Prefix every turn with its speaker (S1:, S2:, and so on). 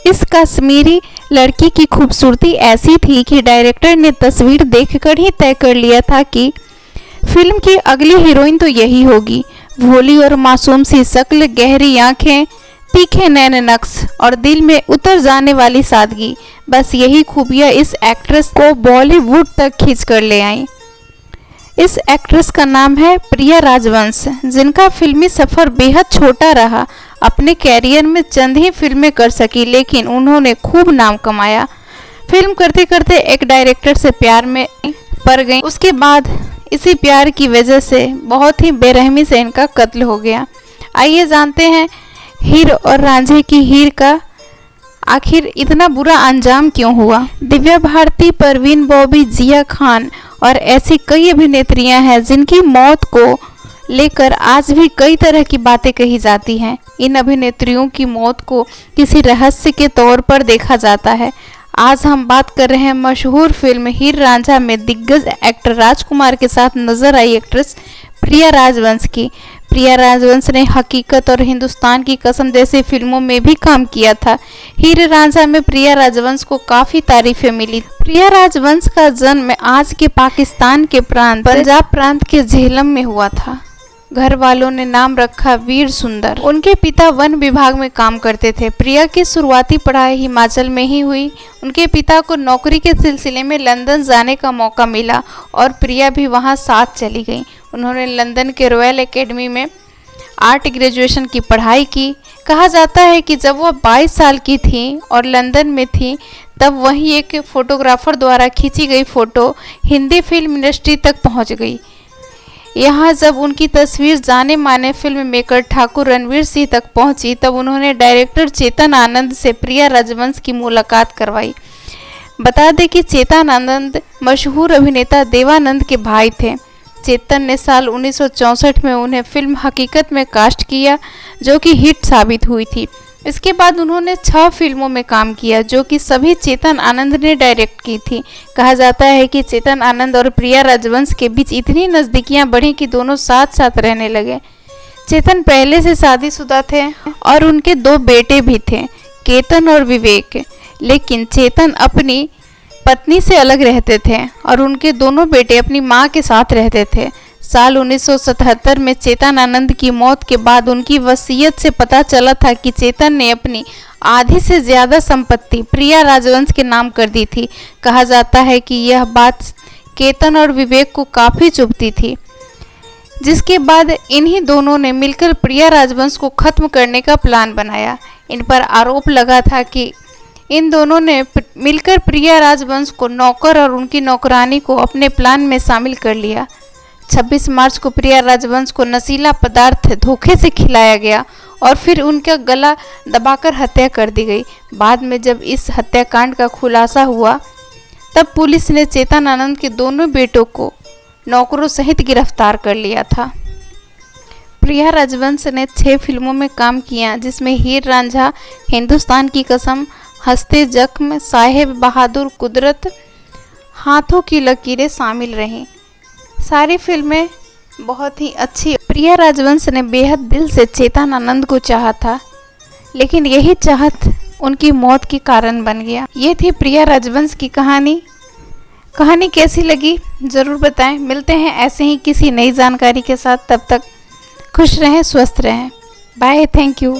S1: इस कश्मीरी लड़की की खूबसूरती ऐसी थी कि डायरेक्टर ने तस्वीर देखकर ही तय कर लिया था कि फिल्म की अगली हीरोइन तो यही होगी। भोली और मासूम सी शक्ल, गहरी आंखें, तीखे नैन नक्श और दिल में उतर जाने वाली सादगी, बस यही खूबियां इस एक्ट्रेस को बॉलीवुड तक खींच कर ले आई। इस एक्ट्रेस का नाम है प्रिया राजवंश, जिनका फिल्मी सफ़र बेहद छोटा रहा। अपने कैरियर में चंद ही फिल्में कर सकी, लेकिन उन्होंने खूब नाम कमाया। फिल्म करते करते एक डायरेक्टर से प्यार में पड़ गई। उसके बाद इसी प्यार की वजह से बहुत ही बेरहमी से इनका कत्ल हो गया। आइए जानते हैं हीर और रांझे की हीर का आखिर इतना बुरा अंजाम क्यों हुआ। दिव्या भारती, परवीन बॉबी, जिया खान और ऐसी कई अभिनेत्रियां हैं जिनकी मौत को लेकर आज भी कई तरह की बातें कही जाती हैं। इन अभिनेत्रियों की मौत को किसी रहस्य के तौर पर देखा जाता है। आज हम बात कर रहे हैं मशहूर फिल्म हीर रांझा में दिग्गज एक्टर राजकुमार के साथ नजर आई एक्ट्रेस प्रिया राजवंश की। प्रिया राजवंश ने हकीकत और हिंदुस्तान की कसम जैसी फिल्मों में भी काम किया था। हीर रांझा में प्रिया राजवंश को काफ़ी तारीफें मिली। प्रिया राजवंश का जन्म आज के पाकिस्तान के प्रांत पंजाब प्रांत के झेलम में हुआ था। घर वालों ने नाम रखा वीर सुंदर। उनके पिता वन विभाग में काम करते थे। प्रिया की शुरुआती पढ़ाई हिमाचल में ही हुई। उनके पिता को नौकरी के सिलसिले में लंदन जाने का मौका मिला और प्रिया भी वहां साथ चली गई। उन्होंने लंदन के रॉयल एकेडमी में आर्ट ग्रेजुएशन की पढ़ाई की। कहा जाता है कि जब वह 22 साल की थी और लंदन में थी, तब वहीं एक फोटोग्राफर द्वारा खींची गई फ़ोटो हिंदी फिल्म इंडस्ट्री तक पहुंच गई। यहाँ जब उनकी तस्वीर जाने माने फिल्म मेकर ठाकुर रणवीर सिंह तक पहुंची, तब उन्होंने डायरेक्टर चेतन आनंद से प्रिया राजवंश की मुलाकात करवाई। बता दें कि चेतन आनंद मशहूर अभिनेता देवानंद के भाई थे। चेतन ने साल 1964 में उन्हें फिल्म हकीकत में कास्ट किया, जो कि हिट साबित हुई थी। इसके बाद उन्होंने 6 फिल्मों में काम किया, जो कि सभी चेतन आनंद ने डायरेक्ट की थी। कहा जाता है कि चेतन आनंद और प्रिया राजवंश के बीच इतनी नज़दीकियां बढ़ी कि दोनों साथ साथ रहने लगे। चेतन पहले से शादीशुदा थे और उनके 2 बेटे भी थे, केतन और विवेक। लेकिन चेतन अपनी पत्नी से अलग रहते थे और उनके दोनों बेटे अपनी मां के साथ रहते थे। साल 1977 में चेतन आनंद की मौत के बाद उनकी वसीयत से पता चला था कि चेतन ने अपनी आधी से ज़्यादा संपत्ति प्रिया राजवंश के नाम कर दी थी। कहा जाता है कि यह बात केतन और विवेक को काफ़ी चुभती थी, जिसके बाद इन्हीं दोनों ने मिलकर प्रिया राजवंश को ख़त्म करने का प्लान बनाया। इन पर आरोप लगा था कि इन दोनों ने मिलकर प्रिया राजवंश को नौकर और उनकी नौकरानी को अपने प्लान में शामिल कर लिया। 26 मार्च को प्रिया राजवंश को नशीला पदार्थ धोखे से खिलाया गया और फिर उनका गला दबाकर हत्या कर दी गई। बाद में जब इस हत्याकांड का खुलासा हुआ, तब पुलिस ने चेतन आनंद के दोनों बेटों को नौकरों सहित गिरफ्तार कर लिया था। प्रिया राजवंश ने 6 फिल्मों में काम किया, जिसमें हीर रांझा, हिंदुस्तान की कसम, हंसते जख्म, साहेब बहादुर, कुदरत, हाथों की लकीरें शामिल रहीं। सारी फिल्में बहुत ही अच्छी। प्रिया राजवंश ने बेहद दिल से चेतन आनंद को चाहा था, लेकिन यही चाहत उनकी मौत के कारण बन गया। ये थी प्रिया राजवंश की कहानी। कहानी कैसी लगी ज़रूर बताएं। मिलते हैं ऐसे ही किसी नई जानकारी के साथ। तब तक खुश रहें, स्वस्थ रहें। Bye, thank you.